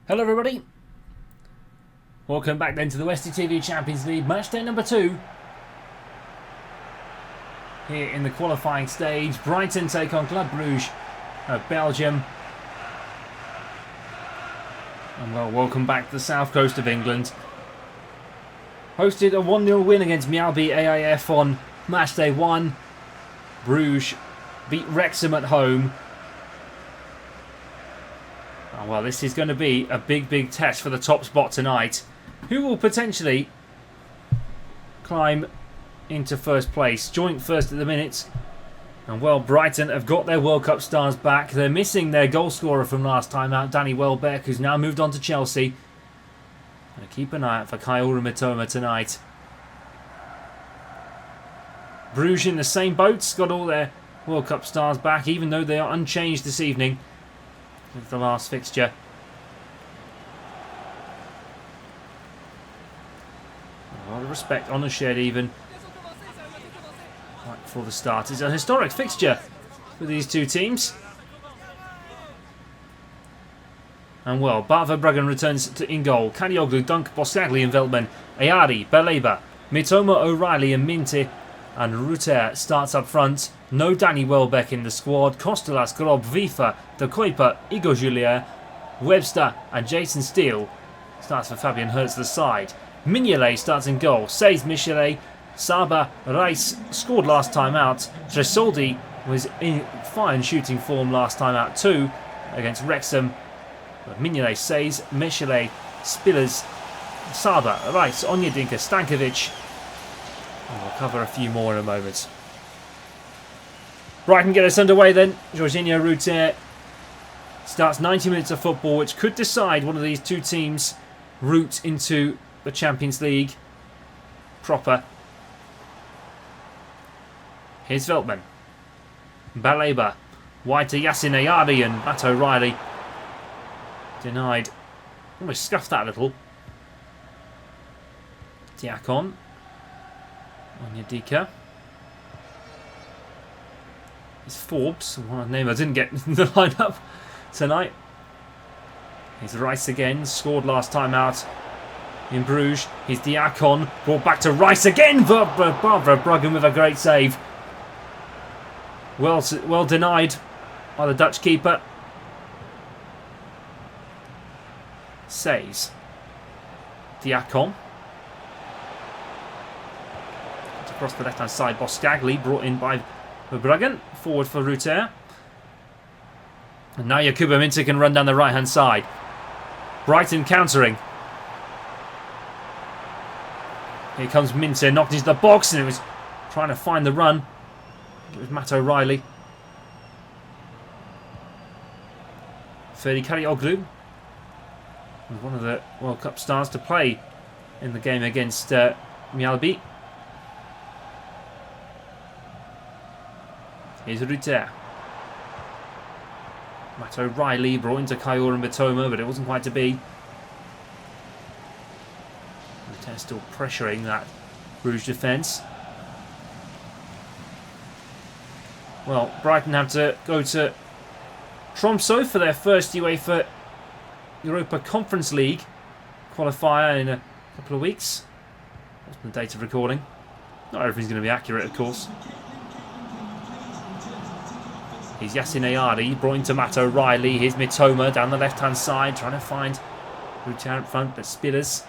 Hello everybody, welcome back then to the Westie TV Champions League match day number 2. Here in the qualifying stage, Brighton take on Club Brugge of Belgium. And well, welcome back to the south coast of England. Hosted a 1-0 win against Mialbi AIF on match day 1. Brugge beat Wrexham at home. Oh, well, this is going to be a big test for the top spot tonight. Who will potentially climb into first place? Joint first at the minute. And well, Brighton have got their World Cup stars back. They're missing their goal scorer from last time out, Danny Welbeck, who's now moved on to Chelsea. And keep an eye out for Kaoru Mitoma tonight. Brugge in the same boats, got all their World Cup stars back, even though they are unchanged this evening with the last fixture. A lot of respect, honour shared even. Right before the start. It's a historic fixture for these two teams. And well, Brugge returns to in goal. Kadioglu, Dunk, Boscagli and Veltman. Ayari, Baleba, Mitoma, O'Reilly and Minte. And Ruter starts up front. No Danny Welbeck in the squad. Costelas, Grob, Vifa, De Kuiper, Igor Julier, Webster and Jason Steele. Starts for Fabian Hertz the side. Mignolet starts in goal. Says Michelet. Saba, Rice scored last time out. Tresoldi was in fine shooting form last time out too against Wrexham. But Mignolet, Says, Michelet, Spillers, Saba, Rice, Onyedinka, Stankovic. And we'll cover a few more in a moment. Brighton get us underway then. Jorginho Ruter starts 90 minutes of football, which could decide one of these two teams' route into the Champions League proper. Here's Veltman. Baleba. Wide to Yassin Ayadi and Matt O'Reilly. Denied. Almost scuffed that a little. Diakon. Onyedika. It's Forbes, one name I didn't get in the lineup tonight. Here's Rice again, scored last time out in Bruges. Here's Diakon, brought back to Rice again. Barbara Brugge with a great save. Well denied by the Dutch keeper. Says Diakon. Across the left hand side, Boscagli brought in by Brugge, forward for Ruter. And now Yakuba Minte can run down the right hand side. Brighton countering. Here comes Minte, knocked into the box and it was trying to find the run. It was Matt O'Reilly. Ferdi Kadioglu was one of the World Cup stars to play in the game against Mialbi. Here's Ruter. Matt O'Reilly brought into Kaoru Mitoma, but it wasn't quite to be. Ruter still pressuring that Bruges defence. Well, Brighton have to go to Tromsø for their first UEFA Europa Conference League qualifier in a couple of weeks. What's the date of recording? Not everything's going to be accurate, of course. Here's Yassin Ayadi, brought into Matt O'Reilly. Here's Mitoma down the left-hand side, trying to find Ruter in front, but Spillers.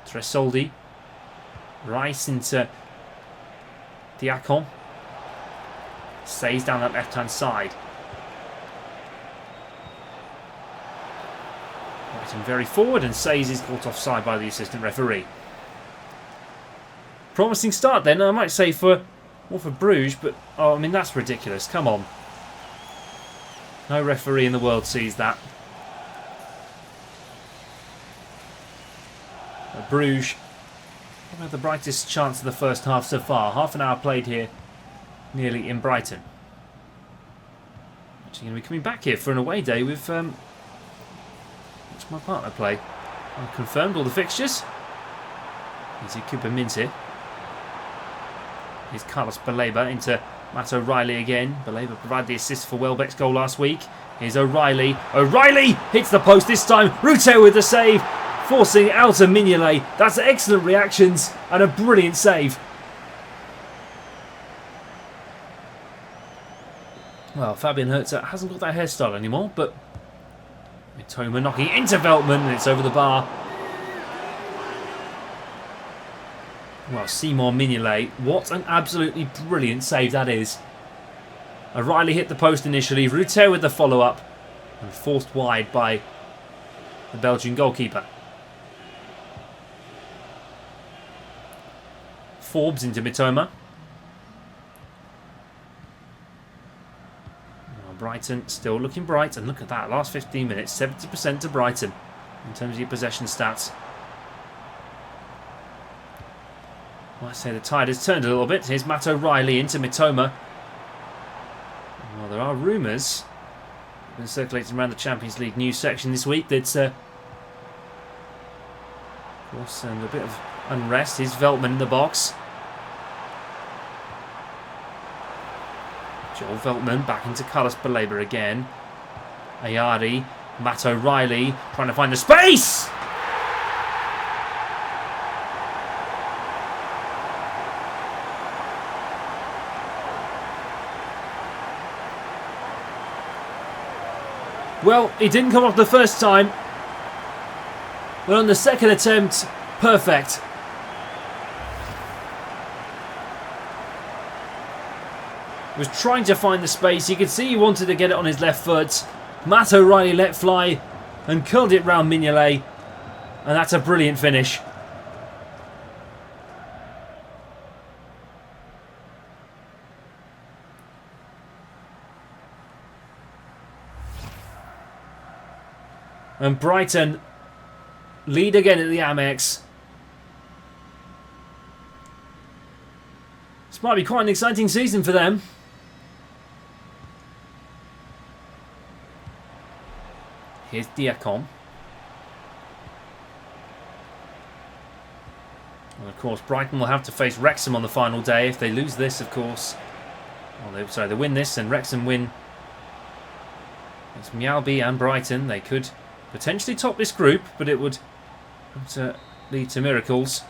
Tresoldi. Rice into Diakon. Says down that left-hand side. Brighton very forward, and Says is caught offside by the assistant referee. Promising start then, I might say, for Bruges, but oh, I mean, that's ridiculous. Come on. No referee in the world sees that. Bruges have had the brightest chance of the first half so far. Half an hour played here, nearly in Brighton. Actually going to be coming back here for an away day with what's my partner play? I've confirmed all the fixtures. Here's Yakuba Minte. Here's Carlos Baleba into Matt O'Reilly again. Baleba provided the assist for Welbeck's goal last week. Here's O'Reilly. O'Reilly hits the post this time. Rute with the save, forcing out of Mignolet. That's excellent reactions and a brilliant save. Well, Fabian Hertz hasn't got that hairstyle anymore, but Mitoma knocking into Veltman and it's over the bar. Well, Simon Mignolet, what an absolutely brilliant save that is. O'Reilly hit the post initially, Rute with the follow-up and forced wide by the Belgian goalkeeper. Forbes into Mitoma. Brighton still looking bright, and look at that, last 15 minutes, 70% to Brighton in terms of your possession stats. Well, I say the tide has turned a little bit. Here's Matt O'Reilly into Mitoma. Well, there are rumours been circulating around the Champions League news section this week that, of course, a bit of unrest. Here's Veltman in the box. Joel Veltman back into Carlos Baleba again. Ayari, Matt O'Reilly trying to find the space! Well, it didn't come off the first time, but on the second attempt, perfect. Was trying to find the space. You could see he wanted to get it on his left foot. Matt O'Reilly let fly and curled it round Mignolet, and that's a brilliant finish. And Brighton lead again at the Amex. This might be quite an exciting season for them. Here's Diacon. And of course, Brighton will have to face Wrexham on the final day if they lose this, of course. Sorry, they win this and Wrexham win. It's Mjällby and Brighton. They could potentially top this group, but it would have to lead to miracles.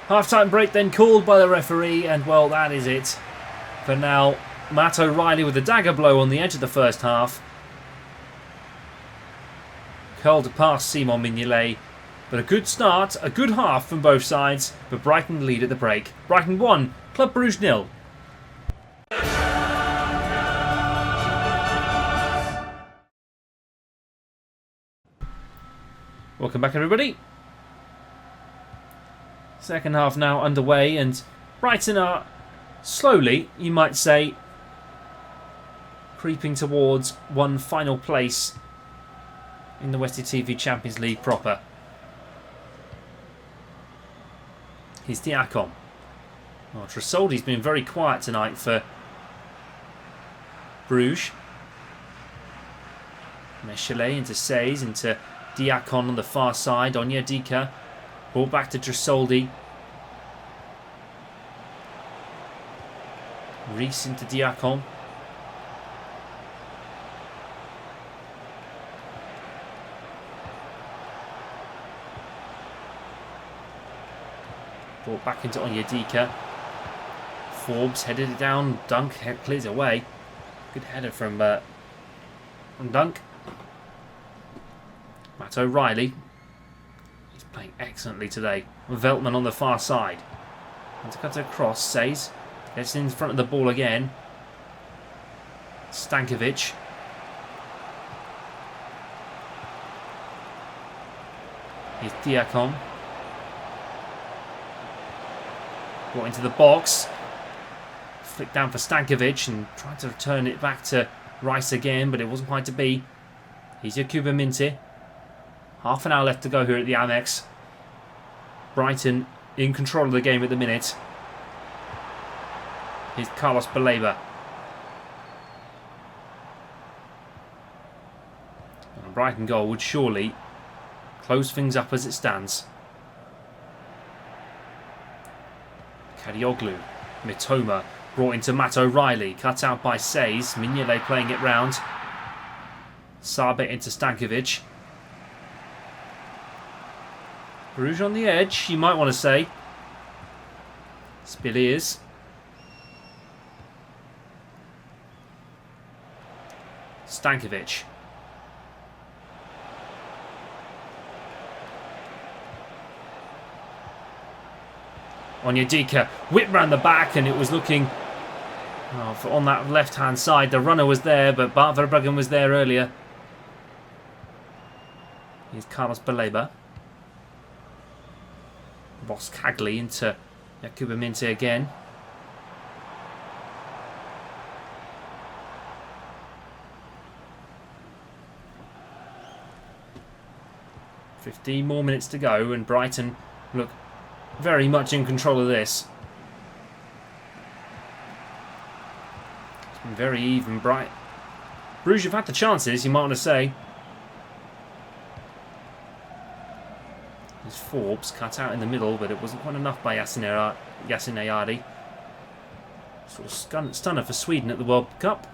Half-time break then called by the referee, and well, that is it for now. Matt O'Reilly with a dagger blow on the edge of the first half. Curled past Simon Mignolet, but a good start, a good half from both sides, but Brighton lead at the break. Brighton 1, Club Brugge 0. Welcome back, everybody. Second half now underway, and Brighton are slowly, you might say, creeping towards one final place in the Westie TV Champions League proper. Here's Diacon. Oh, Tresoldi's been very quiet tonight for Bruges. Mechelet into Says, into Diacon on the far side. Onyedika brought back to Tresoldi. Reese into Diacon. Brought back into Onyedika. Forbes headed it down. Dunk clears away. Good header from Dunk. Matt O'Reilly. He's playing excellently today. Veltman on the far side. And to cut across, Says. Gets in front of the ball again. Stankovic. Here's Diacon. Got into the box. Flicked down for Stankovic and tried to return it back to Rice again, but it wasn't quite to be. Here's Yakuba Minte. Half an hour left to go here at the Amex. Brighton in control of the game at the minute. Here's Carlos Baleba. And a Brighton goal would surely close things up as it stands. Kadioglu, Mitoma Brought into Matt O'Reilly. Cut out by Says. Mignolet playing it round. Sabit into Stankovic. Brugge on the edge, you might want to say. Spilliers. Stankovic. Onyedika whipped round the back, and it was looking on that left hand side. The runner was there, but Bart Verbruggen was there earlier. Here's Carlos Baleba. Boss Cagley into Yakuba Minte again. "15 more minutes to go, and Brighton look very much in control of this. It's been very even. Brugge have had the chances, you might want to say. There's Forbes cut out in the middle, but it wasn't quite enough by Yasin Ayadi. Sort of stunner for Sweden at the World Cup.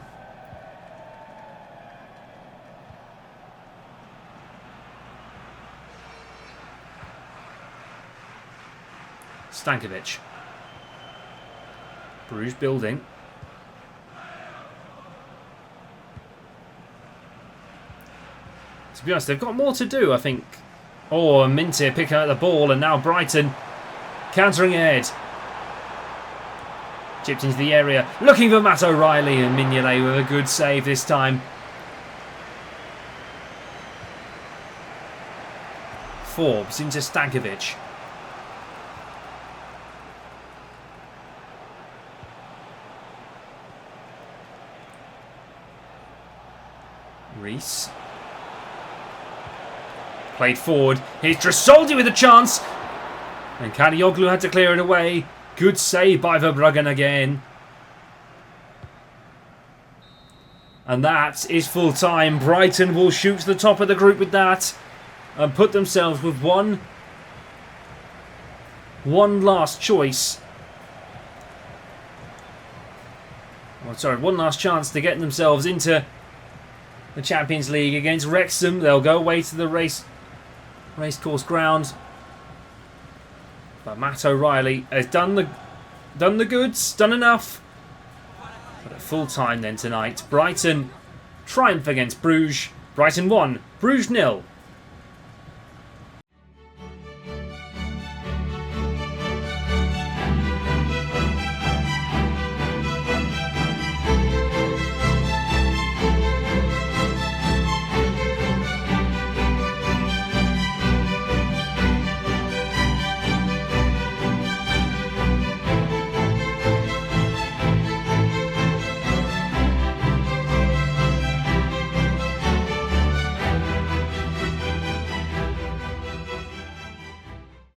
Stankovic. Brugge building. To be honest, they've got more to do, I think. Oh, and Minte picking out the ball, and now Brighton countering ahead. Chipped into the area, looking for Matt O'Reilly, and Mignolet with a good save this time. Forbes into Stankovic. Reese. Played forward. Here's Tresoldi with a chance. And Kadioglu had to clear it away. Good save by Verbruggen again. And that is full time. Brighton will shoot to the top of the group with that. And put themselves with one last choice. Oh, sorry, one last chance to get themselves into the Champions League against Wrexham. They'll go away to the racecourse ground. But Matt O'Reilly has done the goods, done enough. But at full time then tonight, Brighton triumph against Bruges. Brighton 1, Bruges 0.